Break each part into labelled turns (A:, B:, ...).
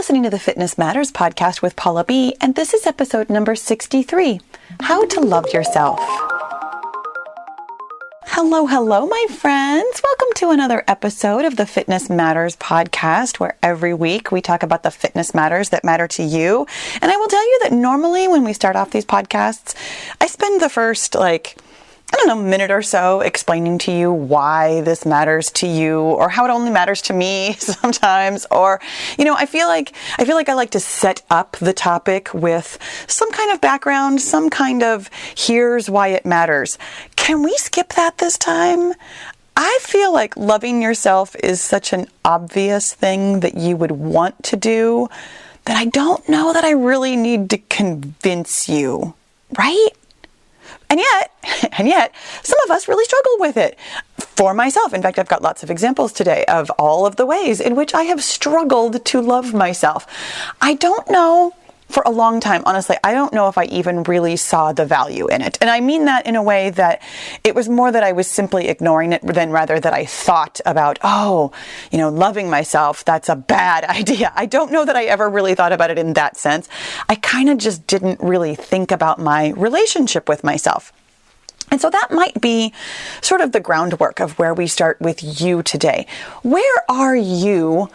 A: listening to the Fitness Matters podcast with Paula B, and this is episode number 63, How to Love Yourself. Hello, my friends. Welcome to another episode of the Fitness Matters podcast, where every week we talk about the fitness matters that matter to you. And I will tell you that normally when we start off these podcasts, I spend the first, minute or so explaining to you why this matters to you, or how it only matters to me sometimes. Or, I feel like I like to set up the topic with some kind of background, some kind of here's why it matters. Can we skip that this time? I feel like loving yourself is such an obvious thing that you would want to do that I don't know that I really need to convince you, right? And yet, some of us really struggle with it. For myself, in fact, I've got lots of examples today of all of the ways in which I have struggled to love myself. I don't know, for a long time, honestly, I don't know if I even really saw the value in it. And I mean that in a way that it was more that I was simply ignoring it than rather that I thought about, loving myself, that's a bad idea. I don't know that I ever really thought about it in that sense. I kind of just didn't really think about my relationship with myself. And so that might be sort of the groundwork of where we start with you today. Where are you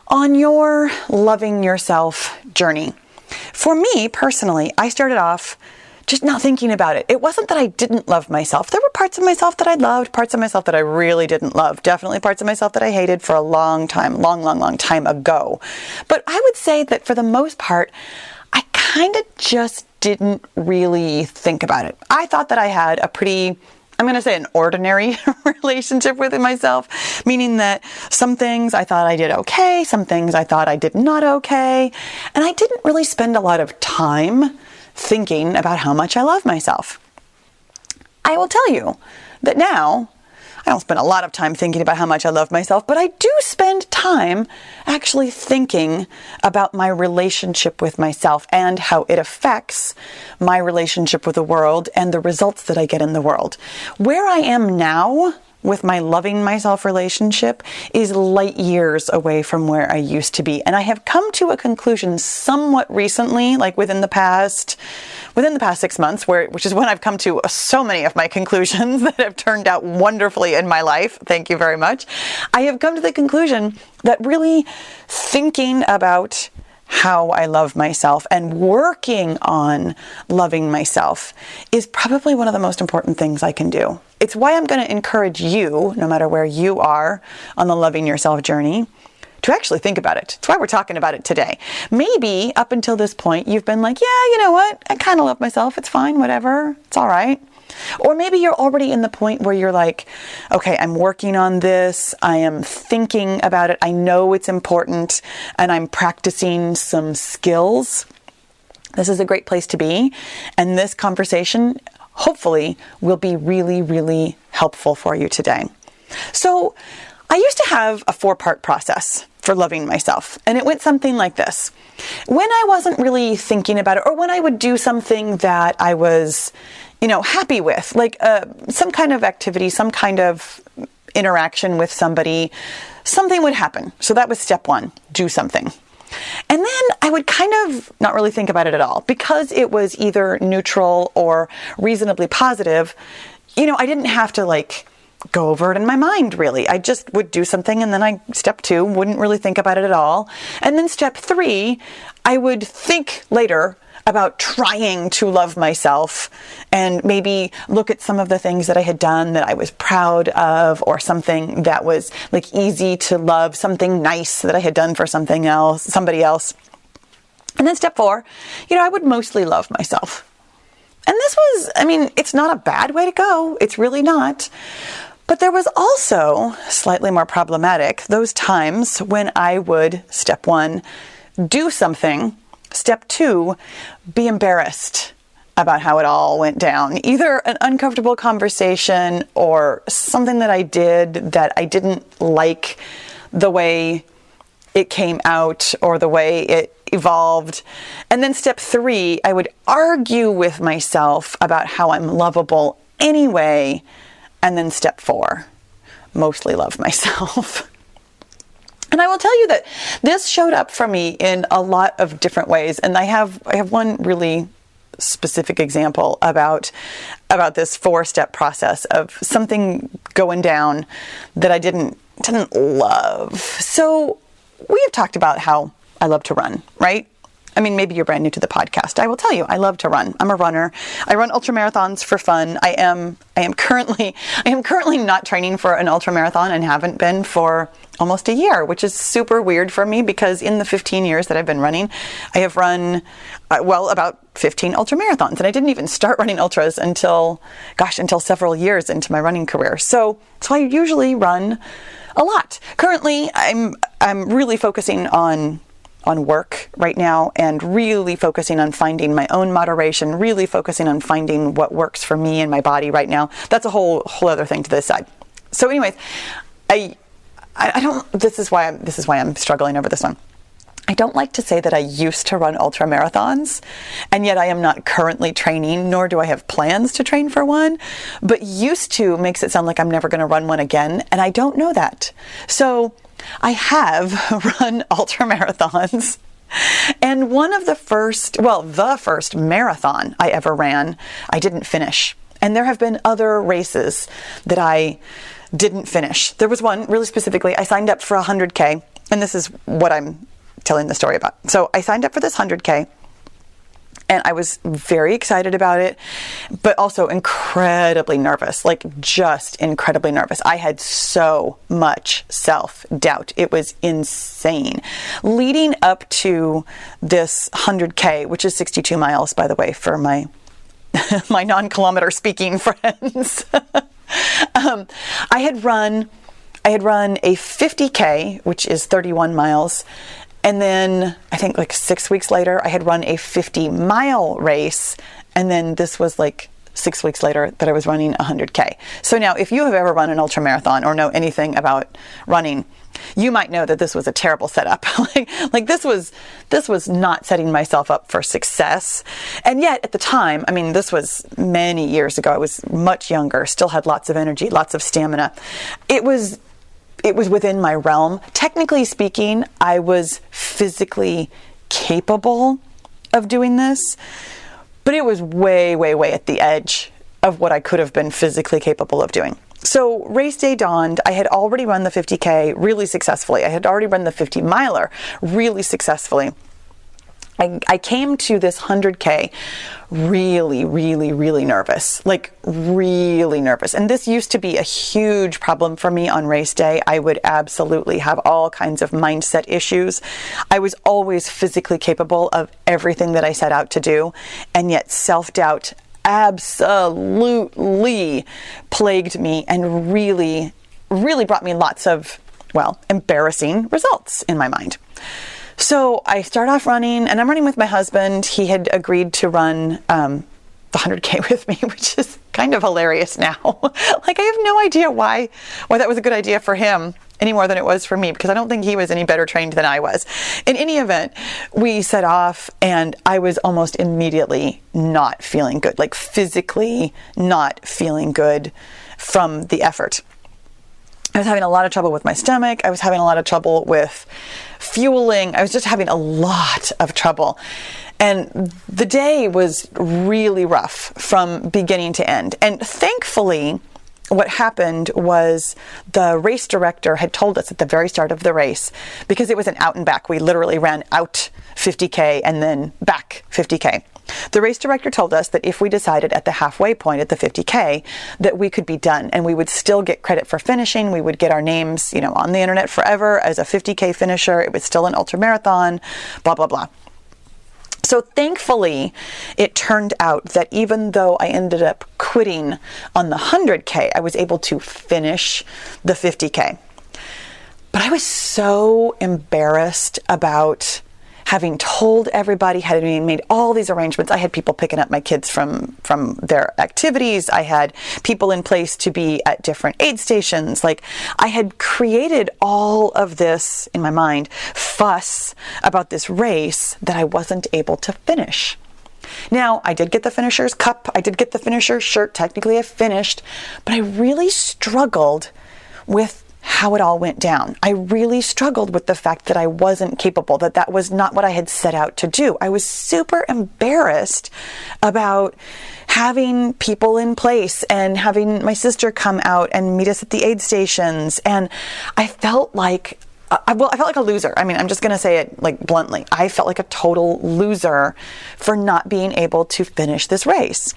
A: on your loving yourself journey? For me, personally, I started off just not thinking about it. It wasn't that I didn't love myself. There were parts of myself that I loved, parts of myself that I really didn't love. Definitely parts of myself that I hated for a long time ago. But I would say that for the most part, I kind of just didn't really think about it. I thought that I had a pretty, I'm going to say, an ordinary relationship with myself, meaning that some things I thought I did okay, some things I thought I did not okay, and I didn't really spend a lot of time thinking about how much I love myself. I will tell you that now, I don't spend a lot of time thinking about how much I love myself, but I do spend time actually thinking about my relationship with myself and how it affects my relationship with the world and the results that I get in the world. Where I am now with my loving myself relationship is light years away from where I used to be. And I have come to a conclusion somewhat recently, like within the past 6 months, which is when I've come to so many of my conclusions that have turned out wonderfully in my life. Thank you very much. I have come to the conclusion that really thinking about how I love myself and working on loving myself is probably one of the most important things I can do. It's why I'm going to encourage you, no matter where you are on the loving yourself journey, to actually think about it. It's why we're talking about it today. Maybe up until this point, you've been like, yeah, you know what? I kind of love myself. It's fine, whatever. It's all right. Or maybe you're already in the point where you're like, okay, I'm working on this. I am thinking about it. I know it's important and I'm practicing some skills. This is a great place to be. And this conversation, hopefully, will be really, really helpful for you today. So I used to have a 4-part process for loving myself. And it went something like this. When I wasn't really thinking about it, or when I would do something that I was happy with, like some kind of activity, some kind of interaction with somebody, something would happen. So that was step 1, do something. And then I would kind of not really think about it at all because it was either neutral or reasonably positive. I didn't have to go over it in my mind, really. I just would do something and then step 2, wouldn't really think about it at all. And then step 3, I would think later about trying to love myself and maybe look at some of the things that I had done that I was proud of, or something that was easy to love, something nice that I had done for somebody else. And then step 4, I would mostly love myself. And this was, it's not a bad way to go. It's really not. But there was also, slightly more problematic, those times when I would, step 1, do something, step 2, be embarrassed about how it all went down. Either an uncomfortable conversation or something that I did that I didn't like the way it came out or the way it evolved. And then step 3, I would argue with myself about how I'm lovable anyway. And then step 4, mostly love myself. And I will tell you that this showed up for me in a lot of different ways. And I have one really specific example about this 4-step process of something going down that I didn't love. So we have talked about how I love to run, right? I mean, maybe you're brand new to the podcast. I will tell you, I love to run. I'm a runner. I run ultramarathons for fun. I am currently not training for an ultramarathon and haven't been for almost a year, which is super weird for me because in the 15 years that I've been running, I have run, about 15 ultramarathons. And I didn't even start running ultras until several years into my running career. So I usually run a lot. Currently, I'm really focusing on work right now and really focusing on finding my own moderation, really focusing on finding what works for me and my body right now. That's a whole other thing to this side. So anyways, I don't, this is why I'm struggling over this one. I don't like to say that I used to run ultra marathons, and yet I am not currently training, nor do I have plans to train for one. But used to makes it sound like I'm never going to run one again, and I don't know that. So I have run ultra marathons, and the first marathon I ever ran, I didn't finish. And there have been other races that I didn't finish. There was one, really specifically, I signed up for 100K, and this is what I'm telling the story about. So I signed up for this 100K, and I was very excited about it, but also incredibly nervous, just incredibly nervous. I had so much self-doubt. It was insane. Leading up to this 100K, which is 62 miles, by the way, for my non-kilometer speaking friends. I had run a 50K, which is 31 miles. And then I think 6 weeks later, I had run a 50-mile race. And then this was 6 weeks later that I was running 100K. So now if you have ever run an ultramarathon or know anything about running, you might know that this was a terrible setup. This was not setting myself up for success. And yet at the time, this was many years ago. I was much younger, still had lots of energy, lots of stamina. It was within my realm. Technically speaking, I was physically capable of doing this, but it was way, way, way at the edge of what I could have been physically capable of doing. So race day dawned. I had already run the 50K really successfully. I had already run the 50-miler really successfully. I came to this 100K really, really, really nervous, really nervous. And this used to be a huge problem for me on race day. I would absolutely have all kinds of mindset issues. I was always physically capable of everything that I set out to do, and yet self-doubt absolutely plagued me and really, really brought me lots of, embarrassing results in my mind. So I start off running, and I'm running with my husband. He had agreed to run the 100K with me, which is kind of hilarious now. I have no idea why that was a good idea for him any more than it was for me, because I don't think he was any better trained than I was. In any event, we set off, and I was almost immediately not feeling good, physically not feeling good from the effort. I was having a lot of trouble with my stomach. I was having a lot of trouble with fueling. I was just having a lot of trouble. And the day was really rough from beginning to end. And thankfully, what happened was the race director had told us at the very start of the race, because it was an out and back. We literally ran out 50K and then back 50K. The race director told us that if we decided at the halfway point at the 50K that we could be done and we would still get credit for finishing, we would get our names, on the internet forever as a 50K finisher. It was still an ultramarathon, blah, blah, blah. So thankfully, it turned out that even though I ended up quitting on the 100K, I was able to finish the 50K. But I was so embarrassed about having told everybody, having made all these arrangements. I had people picking up my kids from their activities. I had people in place to be at different aid stations. I had created all of this in my mind, fuss about this race that I wasn't able to finish. Now, I did get the finisher's cup. I did get the finisher's shirt. Technically, I finished, but I really struggled with how it all went down. I really struggled with the fact that I wasn't capable, that was not what I had set out to do. I was super embarrassed about having people in place and having my sister come out and meet us at the aid stations. And I felt like I felt like a loser. I mean, I'm just going to say it like bluntly. I felt like a total loser for not being able to finish this race.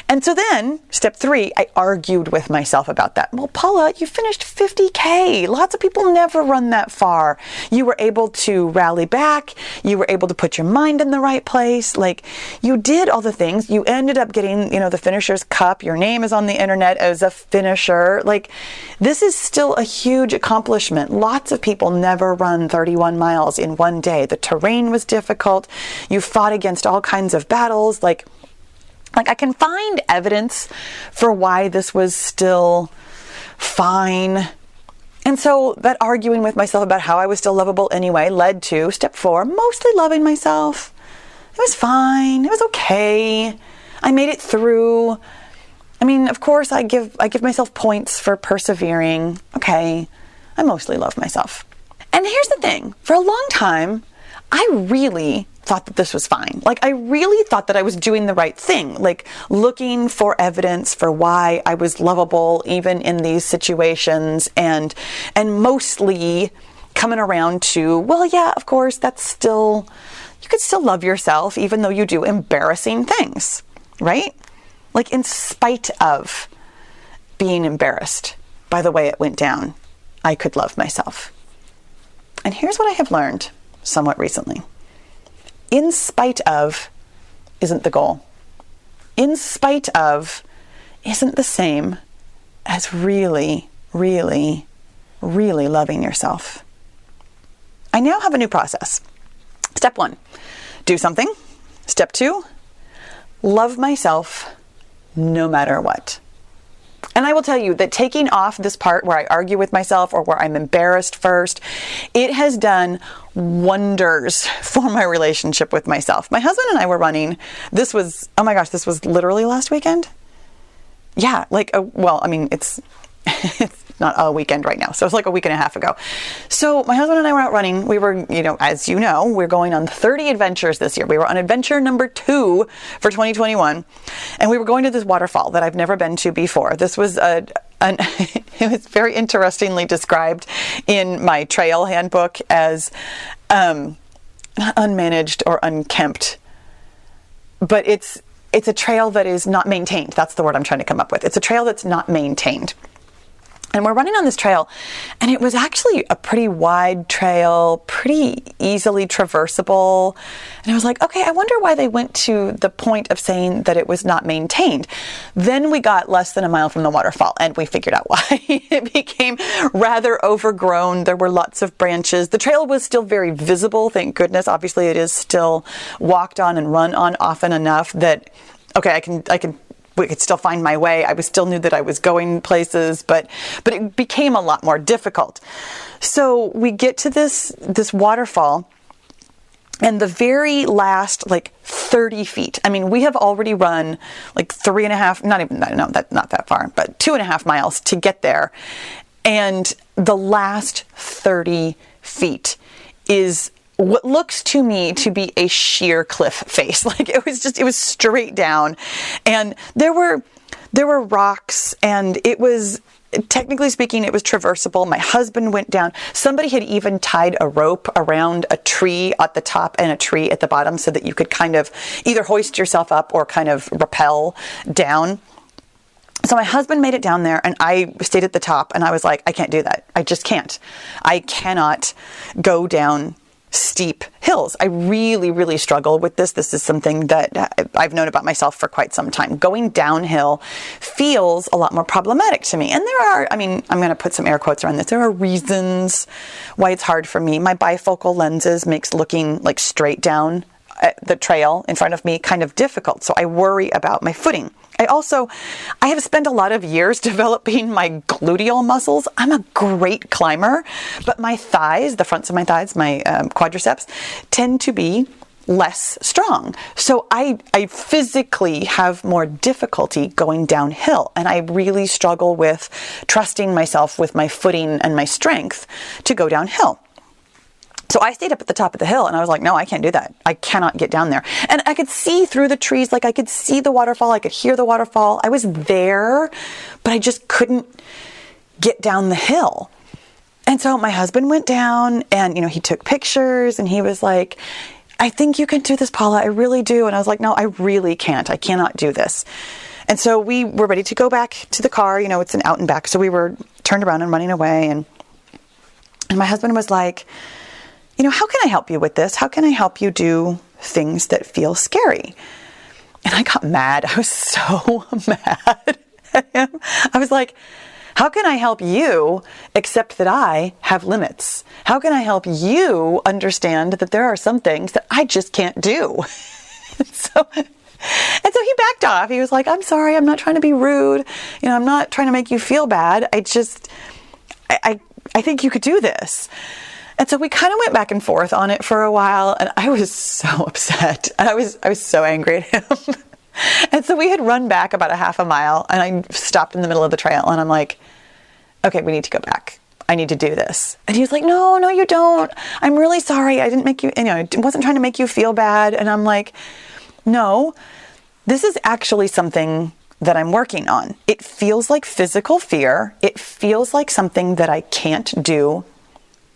A: And so then, step 3, I argued with myself about that. Well, Paula, you finished 50K. Lots of people never run that far. You were able to rally back. You were able to put your mind in the right place. Like, you did all the things. You ended up getting, the finisher's cup. Your name is on the internet as a finisher. Like, this is still a huge accomplishment. Lots of people never run 31 miles in one day. The terrain was difficult. You fought against all kinds of battles. Like I can find evidence for why this was still fine. And so that arguing with myself about how I was still lovable anyway led to step 4, mostly loving myself. It was fine. It was okay. I made it through. I mean, of course, I give myself points for persevering. Okay. I mostly love myself. And here's the thing. For a long time, I really thought that this was fine. Like, I really thought that I was doing the right thing, like looking for evidence for why I was lovable even in these situations, and mostly coming around to, well, yeah, of course, you could still love yourself even though you do embarrassing things, right? Like, in spite of being embarrassed by the way it went down, I could love myself. And here's what I have learned somewhat recently. In spite of isn't the goal. In spite of isn't the same as really, really, really loving yourself. I now have a new process. Step 1, do something. Step 2, love myself no matter what. And I will tell you that taking off this part where I argue with myself or where I'm embarrassed first, it has done wonders for my relationship with myself. My husband and I were running. This was literally last weekend. Yeah, it's not a weekend right now. So it's like a week and a half ago. So my husband and I were out running. We were, as you know, we're going on 30 adventures this year. We were on adventure number 2 for 2021. And we were going to this waterfall that I've never been to before. This was it was very interestingly described in my trail handbook as not unmanaged or unkempt, but it's a trail that is not maintained. That's the word I'm trying to come up with. It's a trail that's not maintained. And we're running on this trail, and it was actually a pretty wide trail, pretty easily traversable. And I was like, okay, I wonder why they went to the point of saying that it was not maintained. Then we got less than a mile from the waterfall, and we figured out why. It became rather overgrown. There were lots of branches. The trail was still very visible, thank goodness. Obviously, it is still walked on and run on often enough that, okay, we could still find my way. I still knew that I was going places, but it became a lot more difficult. So we get to this waterfall, and the very last 30 feet. I mean, we have already run 3.5, not that far, but 2.5 miles to get there. And the last 30 feet is what looks to me to be a sheer cliff face. It was straight down, and there were rocks, and it was, technically speaking, it was traversable. My husband went down. Somebody had even tied a rope around a tree at the top and a tree at the bottom so that you could kind of either hoist yourself up or kind of rappel down. So my husband made it down there, and I stayed at the top, and I was like, I can't do that. I just can't. I cannot go down steep hills. I really, really struggle with this. This is something that I've known about myself for quite some time. Going downhill feels a lot more problematic to me. And I'm going to put some air quotes around this. There are reasons why it's hard for me. My bifocal lenses makes looking straight down the trail in front of me kind of difficult. So I worry about my footing. I have spent a lot of years developing my gluteal muscles. I'm a great climber, but my thighs, the fronts of my thighs, my quadriceps, tend to be less strong. So I physically have more difficulty going downhill, and I really struggle with trusting myself with my footing and my strength to go downhill. So I stayed up at the top of the hill and I was like, no, I can't do that. I cannot get down there. And I could see through the trees, like I could see the waterfall. I could hear the waterfall. I was there, but I just couldn't get down the hill. And so my husband went down and, he took pictures and he was like, I think you can do this, Paula. I really do. And I was like, no, I really can't. I cannot do this. And so we were ready to go back to the car. It's an out and back. So we were turned around and running away. And my husband was like, how can I help you with this? How can I help you do things that feel scary? And I got mad. I was so mad at him. I was like, how can I help you accept that I have limits? How can I help you understand that there are some things that I just can't do? And so he backed off. He was like, I'm sorry. I'm not trying to be rude. I'm not trying to make you feel bad. I think you could do this. And so we kind of went back and forth on it for a while, and I was so upset. And I was so angry at him. And so we had run back about a half a mile, and I stopped in the middle of the trail, and I'm like, okay, we need to go back. I need to do this. And he was like, no, you don't. I'm really sorry. I didn't make you, I wasn't trying to make you feel bad. And I'm like, no, this is actually something that I'm working on. It feels like physical fear. It feels like something that I can't do.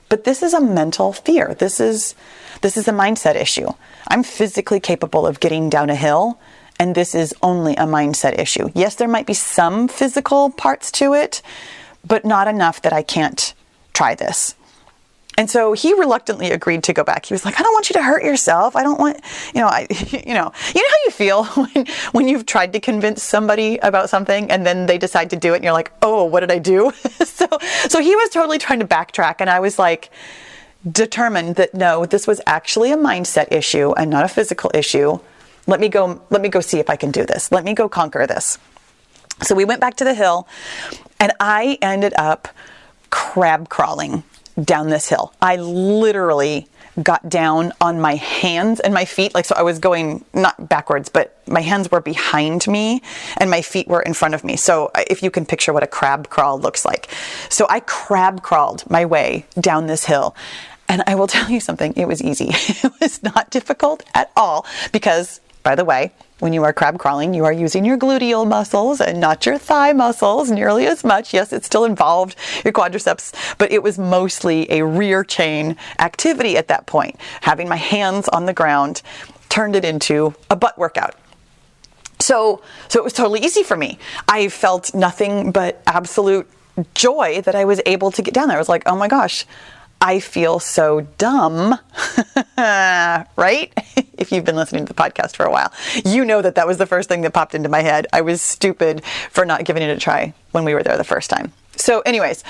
A: But this is a mental fear. This is a mindset issue. I'm physically capable of getting down a hill, and this is only a mindset issue. Yes, there might be some physical parts to it, but not enough that I can't try this. And so he reluctantly agreed to go back. He was like, I don't want you to hurt yourself. I don't want, you know how you feel when you've tried to convince somebody about something and then they decide to do it and you're like, oh, what did I do? So he was totally trying to backtrack, and I was like determined that no, this was actually a mindset issue and not a physical issue. Let me go see if I can do this. Let me go conquer this. So we went back to the hill, and I ended up crab crawling down this hill. I literally got down on my hands and my feet. So I was going not backwards, but my hands were behind me and my feet were in front of me. So if you can picture what a crab crawl looks like. So I crab crawled my way down this hill. And I will tell you something, it was easy. It was not difficult at all because, by the way, when you are crab crawling, you are using your gluteal muscles and not your thigh muscles nearly as much. Yes, it still involved your quadriceps, but it was mostly a rear chain activity at that point. Having my hands on the ground turned it into a butt workout. So it was totally easy for me. I felt nothing but absolute joy that I was able to get down there. I was like, oh my gosh, I feel so dumb, right? If you've been listening to the podcast for a while, you know that was the first thing that popped into my head. I was stupid for not giving it a try when we were there the first time. So anyways,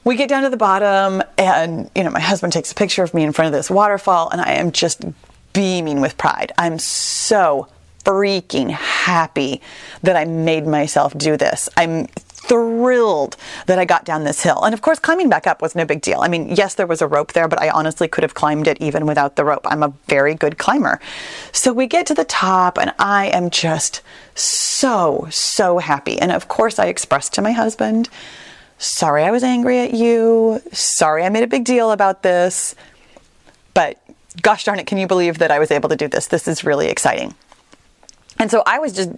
A: we get down to the bottom and, my husband takes a picture of me in front of this waterfall and I am just beaming with pride. I'm so freaking happy that I made myself do this. I'm thrilled that I got down this hill. And of course, climbing back up was no big deal. I mean, yes, there was a rope there, but I honestly could have climbed it even without the rope. I'm a very good climber. So we get to the top and I am just so happy. And of course, I expressed to my husband, sorry, I was angry at you. Sorry, I made a big deal about this. But gosh darn it, can you believe that I was able to do this? This is really exciting. And so I was just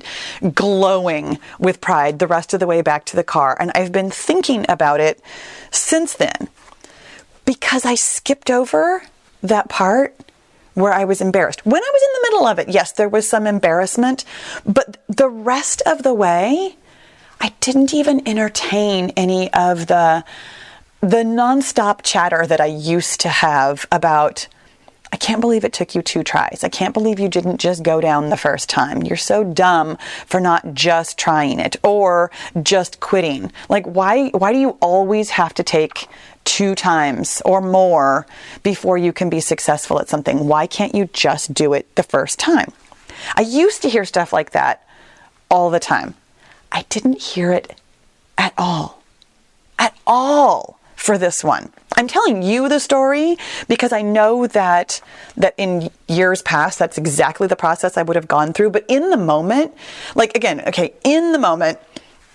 A: glowing with pride the rest of the way back to the car. And I've been thinking about it since then because I skipped over that part where I was embarrassed. When I was in the middle of it, yes, there was some embarrassment, but the rest of the way, I didn't even entertain any of the nonstop chatter that I used to have about, I can't believe it took you 2 tries. I can't believe you didn't just go down the first time. You're so dumb for not just trying it or just quitting. Why do you always have to take 2 times or more before you can be successful at something? Why can't you just do it the first time? I used to hear stuff like that all the time. I didn't hear it at all for this one. I'm telling you the story because I know that in years past, that's exactly the process I would have gone through. But in the moment, in the moment,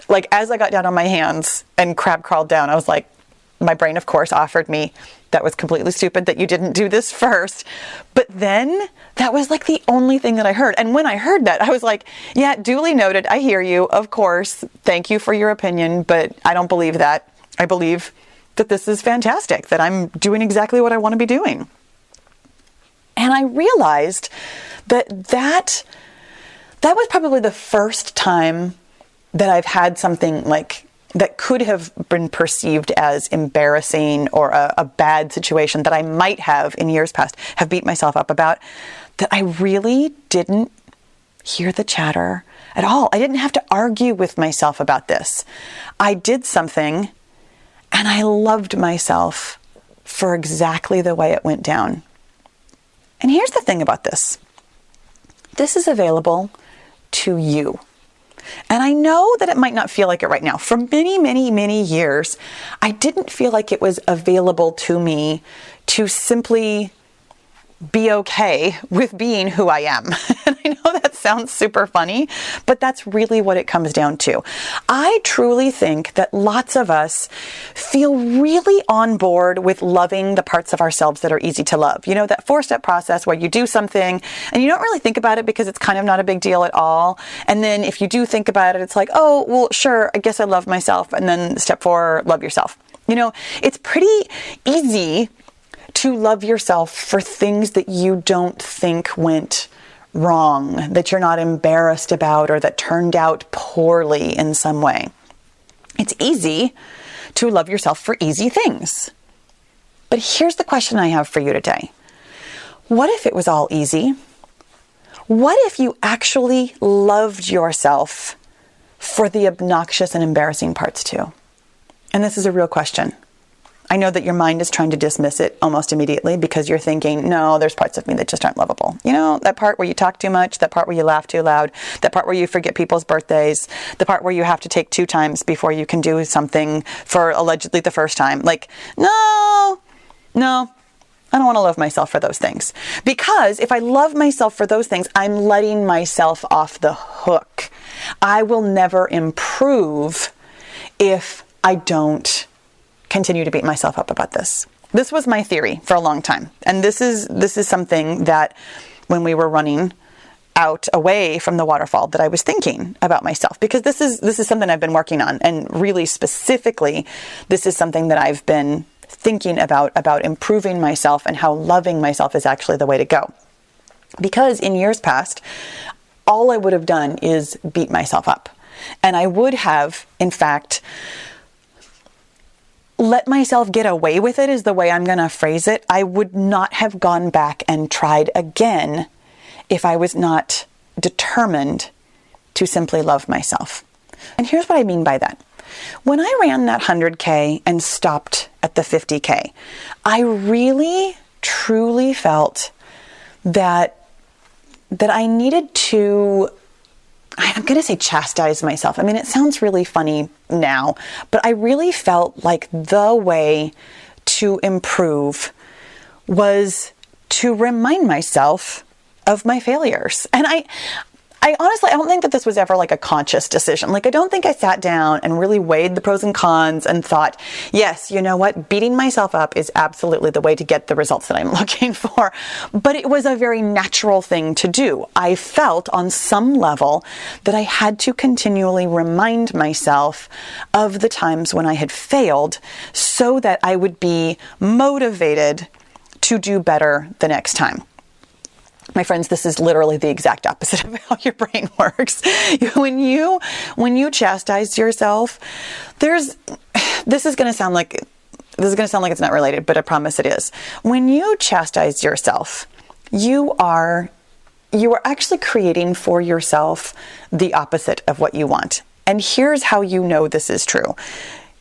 A: like as I got down on my hands and crab crawled down, I was like, my brain, of course, offered me, that was completely stupid that you didn't do this first. But then that was like the only thing that I heard. And when I heard that, I was like, yeah, duly noted. I hear you. Of course. Thank you for your opinion, but I don't believe that. I believe that this is fantastic, that I'm doing exactly what I want to be doing. And I realized that was probably the first time that I've had something like that could have been perceived as embarrassing or a bad situation that I might have in years past have beat myself up about, that I really didn't hear the chatter at all. I didn't have to argue with myself about this. I did something and I loved myself for exactly the way it went down. And here's the thing about this. This is available to you. And I know that it might not feel like it right now. For many, many, many years, I didn't feel like it was available to me to simply be okay with being who I am. And I know that sounds super funny, but that's really what it comes down to. I truly think that lots of us feel really on board with loving the parts of ourselves that are easy to love. You know, that 4-step process where you do something and you don't really think about it because it's kind of not a big deal at all. And then if you do think about it, it's like, oh, well, sure, I guess I love myself. And then step 4, love yourself. You know, it's pretty easy to love yourself for things that you don't think went wrong, that you're not embarrassed about, or that turned out poorly in some way. It's easy to love yourself for easy things. But here's the question I have for you today. What if it was all easy? What if you actually loved yourself for the obnoxious and embarrassing parts too? And this is a real question. I know that your mind is trying to dismiss it almost immediately because you're thinking, no, there's parts of me that just aren't lovable. You know, that part where you talk too much, that part where you laugh too loud, that part where you forget people's birthdays, the part where you have to take 2 times before you can do something for allegedly the first time. Like, no, I don't want to love myself for those things. Because if I love myself for those things, I'm letting myself off the hook. I will never improve if I don't continue to beat myself up about this. This was my theory for a long time. And this is something that when we were running out away from the waterfall that I was thinking about myself, because this is something I've been working on. And really specifically, this is something that I've been thinking about improving myself and how loving myself is actually the way to go. Because in years past, all I would have done is beat myself up. And I would have, in fact, let myself get away with it is the way I'm going to phrase it. I would not have gone back and tried again if I was not determined to simply love myself. And here's what I mean by that. When I ran that 100K and stopped at the 50K, I really, truly felt that I needed to, I'm going to say chastise myself. I mean, it sounds really funny now, but I really felt like the way to improve was to remind myself of my failures. And I honestly, I don't think that this was ever like a conscious decision. Like, I don't think I sat down and really weighed the pros and cons and thought, yes, you know what? Beating myself up is absolutely the way to get the results that I'm looking for. But it was a very natural thing to do. I felt on some level that I had to continually remind myself of the times when I had failed so that I would be motivated to do better the next time. My friends, this is literally the exact opposite of how your brain works. When you chastise yourself, this is going to sound like it's not related, but I promise it is. When you chastise yourself, you are actually creating for yourself the opposite of what you want. And here's how you know this is true.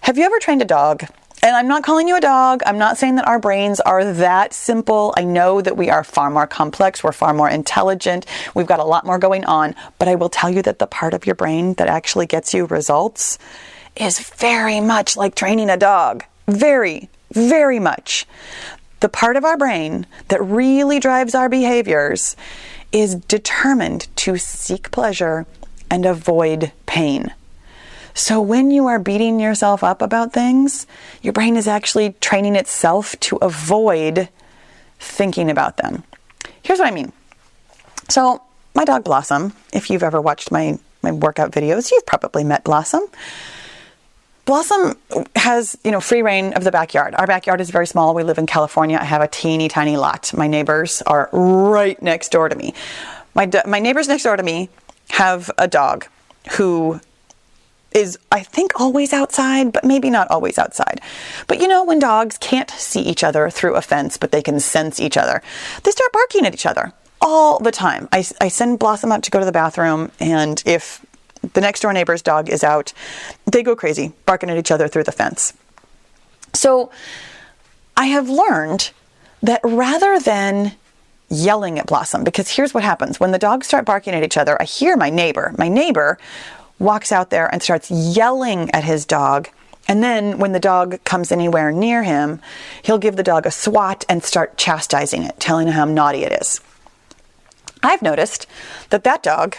A: Have you ever trained a dog? And I'm not calling you a dog. I'm not saying that our brains are that simple. I know that we are far more complex. We're far more intelligent. We've got a lot more going on. But I will tell you that the part of your brain that actually gets you results is very much like training a dog. Very, very much. The part of our brain that really drives our behaviors is determined to seek pleasure and avoid pain. So when you are beating yourself up about things, your brain is actually training itself to avoid thinking about them. Here's what I mean. So my dog Blossom, if you've ever watched my workout videos, you've probably met Blossom. Blossom has, free reign of the backyard. Our backyard is very small. We live in California. I have a teeny tiny lot. My neighbors are right next door to me. My neighbors next door to me have a dog who is, I think, always outside, but maybe not always outside. But when dogs can't see each other through a fence, but they can sense each other, they start barking at each other all the time. I send Blossom out to go to the bathroom, and if the next door neighbor's dog is out, they go crazy, barking at each other through the fence. So I have learned that rather than yelling at Blossom, because here's what happens. When the dogs start barking at each other, I hear my neighbor. My neighbor walks out there and starts yelling at his dog. And then when the dog comes anywhere near him, he'll give the dog a swat and start chastising it, telling it how naughty it is. I've noticed that dog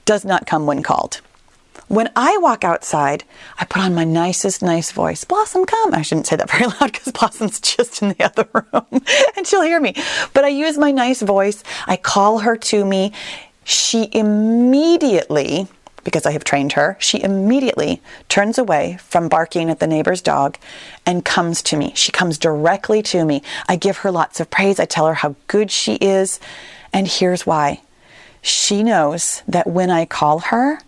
A: does not come when called. When I walk outside, I put on my nicest nice voice. Blossom, come. I shouldn't say that very loud because Blossom's just in the other room and she'll hear me. But I use my nice voice. I call her to me. She immediately, because I have trained her, she immediately turns away from barking at the neighbor's dog and comes to me. She comes directly to me. I give her lots of praise. I tell her how good she is. And here's why. She knows that when I call her,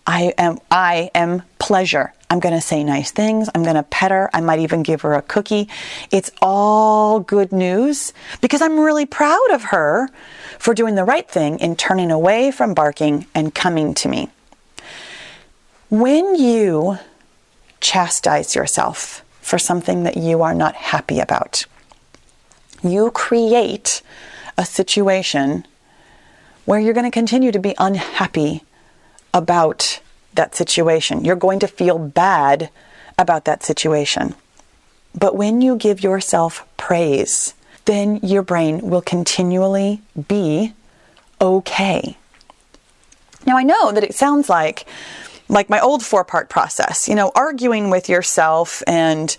A: I am pleasure. I'm going to say nice things. I'm going to pet her. I might even give her a cookie. It's all good news because I'm really proud of her for doing the right thing in turning away from barking and coming to me. When you chastise yourself for something that you are not happy about, you create a situation where you're going to continue to be unhappy about that situation. You're going to feel bad about that situation. But when you give yourself praise, then your brain will continually be okay. Now, I know that it sounds like my old 4-part process, arguing with yourself and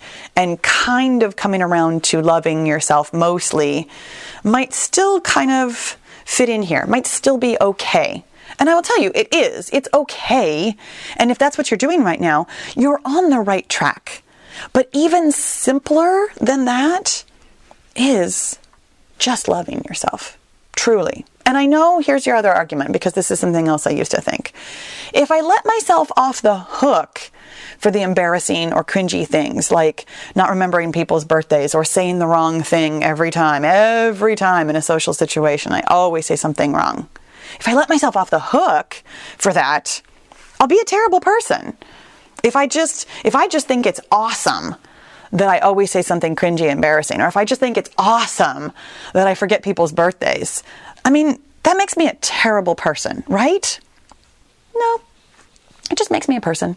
A: kind of coming around to loving yourself mostly might still kind of fit in here, might still be okay. And I will tell you, it is. It's okay. And if that's what you're doing right now, you're on the right track. But even simpler than that is just loving yourself, truly. And I know here's your other argument, because this is something else I used to think. If I let myself off the hook for the embarrassing or cringy things, like not remembering people's birthdays or saying the wrong thing every time in a social situation, I always say something wrong. If I let myself off the hook for that, I'll be a terrible person. If I just think it's awesome that I always say something cringy, embarrassing, or if I just think it's awesome that I forget people's birthdays, that makes me a terrible person, right? No, it just makes me a person.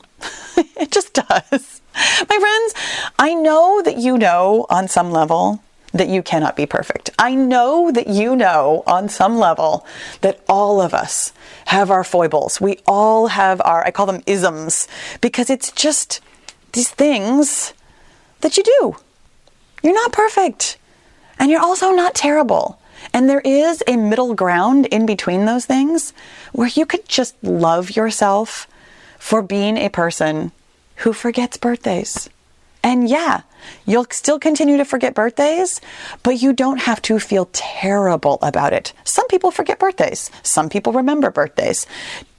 A: It just does. My friends, I know that you know on some level that you cannot be perfect. I know that you know on some level that all of us have our foibles. We all have I call them isms, because it's just these things that you do. You're not perfect, and you're also not terrible. And there is a middle ground in between those things where you could just love yourself for being a person who forgets birthdays. And yeah, you'll still continue to forget birthdays, but you don't have to feel terrible about it. Some people forget birthdays. Some people remember birthdays.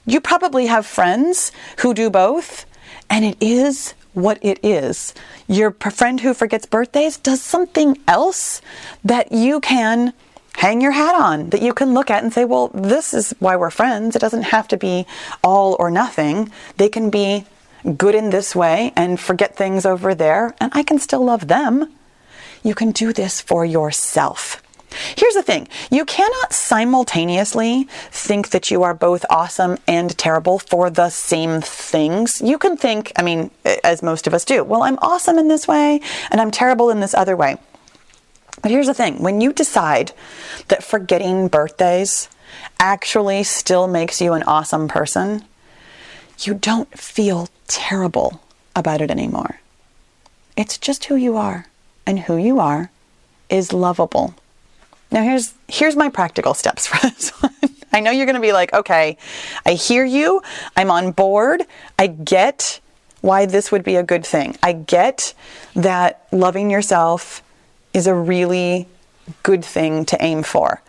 A: You probably have friends who do both, and it is what it is. Your friend who forgets birthdays does something else that you can hang your hat on, that you can look at and say, well, this is why we're friends. It doesn't have to be all or nothing. They can be good in this way and forget things over there, and I can still love them. You can do this for yourself. Here's the thing. You cannot simultaneously think that you are both awesome and terrible for the same things. You can think, as most of us do, well, I'm awesome in this way and I'm terrible in this other way. But here's the thing. When you decide that forgetting birthdays actually still makes you an awesome person, you don't feel terrible about it anymore. It's just who you are, and who you are is lovable. Now here's my practical steps for this one. I know you're going to be like, okay, I hear you. I'm on board. I get why this would be a good thing. I get that loving yourself is a really good thing to aim for.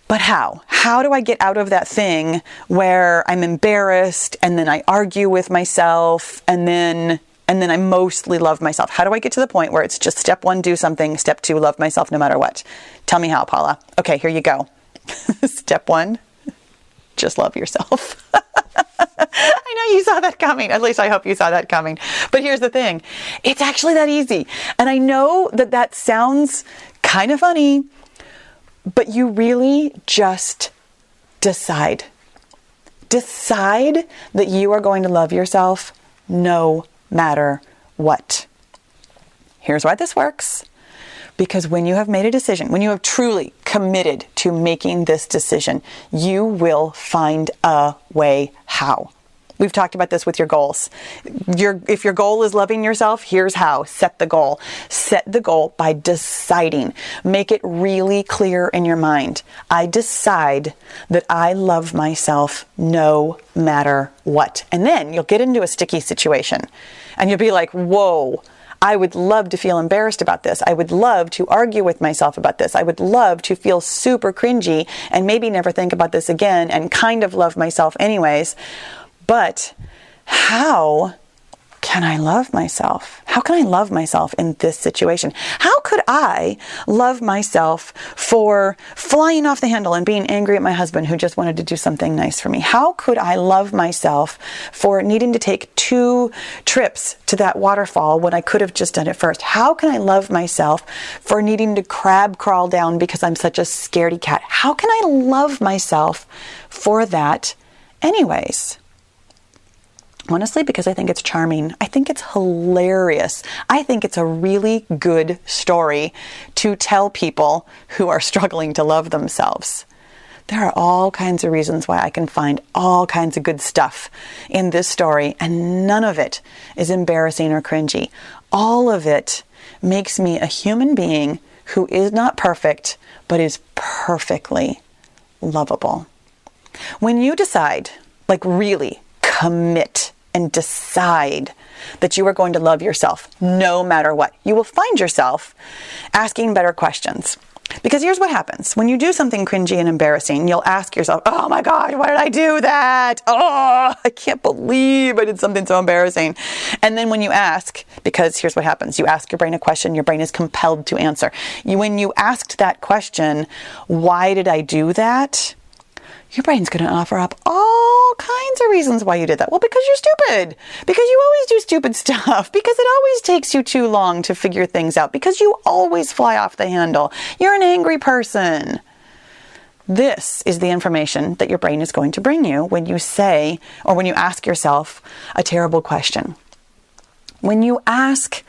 A: But how? How do I get out of that thing where I'm embarrassed and then I argue with myself and then I mostly love myself? How do I get to the point where it's just step 1, do something, step 2, love myself no matter what? Tell me how, Paula. Okay, here you go. Step 1, just love yourself. I know you saw that coming. At least I hope you saw that coming. But here's the thing. It's actually that easy. And I know that sounds kind of funny, but you really just decide. Decide that you are going to love yourself no matter what. Here's why this works. Because when you have made a decision, when you have truly committed to making this decision, you will find a way how. We've talked about this with your goals. If your goal is loving yourself, here's how. Set the goal. Set the goal by deciding. Make it really clear in your mind. I decide that I love myself no matter what. And then you'll get into a sticky situation and you'll be like, whoa, I would love to feel embarrassed about this. I would love to argue with myself about this. I would love to feel super cringy and maybe never think about this again and kind of love myself anyways. But how can I love myself? How can I love myself in this situation? How could I love myself for flying off the handle and being angry at my husband who just wanted to do something nice for me? How could I love myself for needing to take 2 trips to that waterfall when I could have just done it first? How can I love myself for needing to crab crawl down because I'm such a scaredy cat? How can I love myself for that anyways? Honestly, because I think it's charming. I think it's hilarious. I think it's a really good story to tell people who are struggling to love themselves. There are all kinds of reasons why I can find all kinds of good stuff in this story, and none of it is embarrassing or cringy. All of it makes me a human being who is not perfect, but is perfectly lovable. When you decide, really commit and decide that you are going to love yourself no matter what, you will find yourself asking better questions. Because here's what happens. When you do something cringy and embarrassing, you'll ask yourself, oh my God, why did I do that? Oh, I can't believe I did something so embarrassing. And then when you ask, because here's what happens. You ask your brain a question, your brain is compelled to answer. When you asked that question, why did I do that? Your brain's going to offer up all kinds of reasons why you did that. Well, because you're stupid. Because you always do stupid stuff. Because it always takes you too long to figure things out. Because you always fly off the handle. You're an angry person. This is the information that your brain is going to bring you when you say, or when you ask yourself a terrible question. When you ask,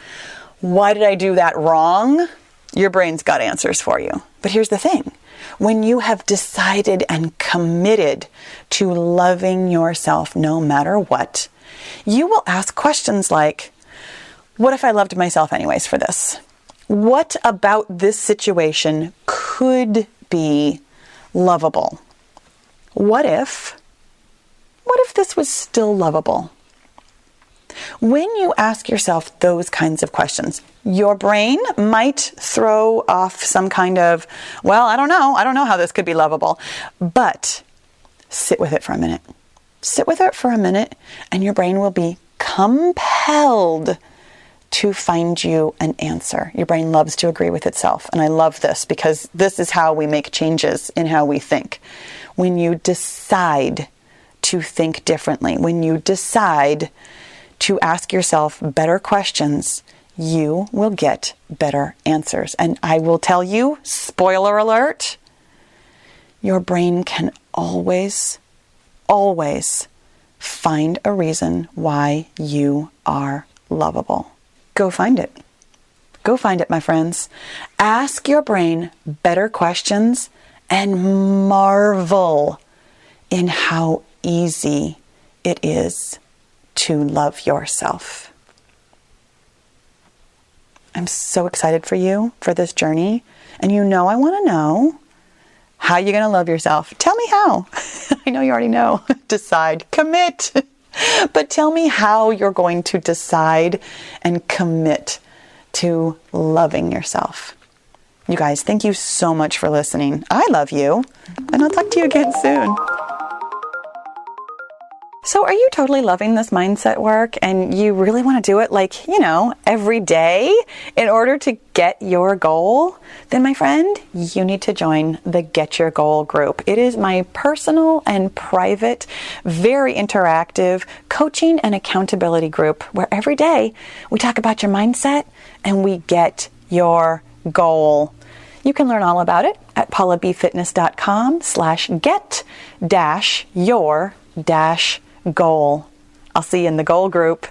A: why did I do that wrong? Your brain's got answers for you. But here's the thing. When you have decided and committed to loving yourself no matter what, you will ask questions like, what if I loved myself anyways for this? What about this situation could be lovable? What if this was still lovable? When you ask yourself those kinds of questions, your brain might throw off some kind of, well, I don't know how this could be lovable, but sit with it for a minute. Sit with it for a minute, and your brain will be compelled to find you an answer. Your brain loves to agree with itself, and I love this because this is how we make changes in how we think. When you decide to think differently, when you decide to ask yourself better questions, you will get better answers. And I will tell you, spoiler alert, your brain can always find a reason why you are lovable. Go find it. Go find it, my friends. Ask your brain better questions and marvel in how easy it is to love yourself. I'm so excited for you, for this journey. And I want to know how you're going to love yourself. Tell me how. I know you already know. Decide, commit. But tell me how you're going to decide and commit to loving yourself. You guys, thank you so much for listening. I love you, and I'll talk to you again soon. So are you totally loving this mindset work and you really want to do it every day in order to get your goal? Then my friend, you need to join the Get Your Goal group. It is my personal and private, very interactive coaching and accountability group where every day we talk about your mindset and we get your goal. You can learn all about it at paulabfitness.com/get-your-goal. I'll see you in the goal group.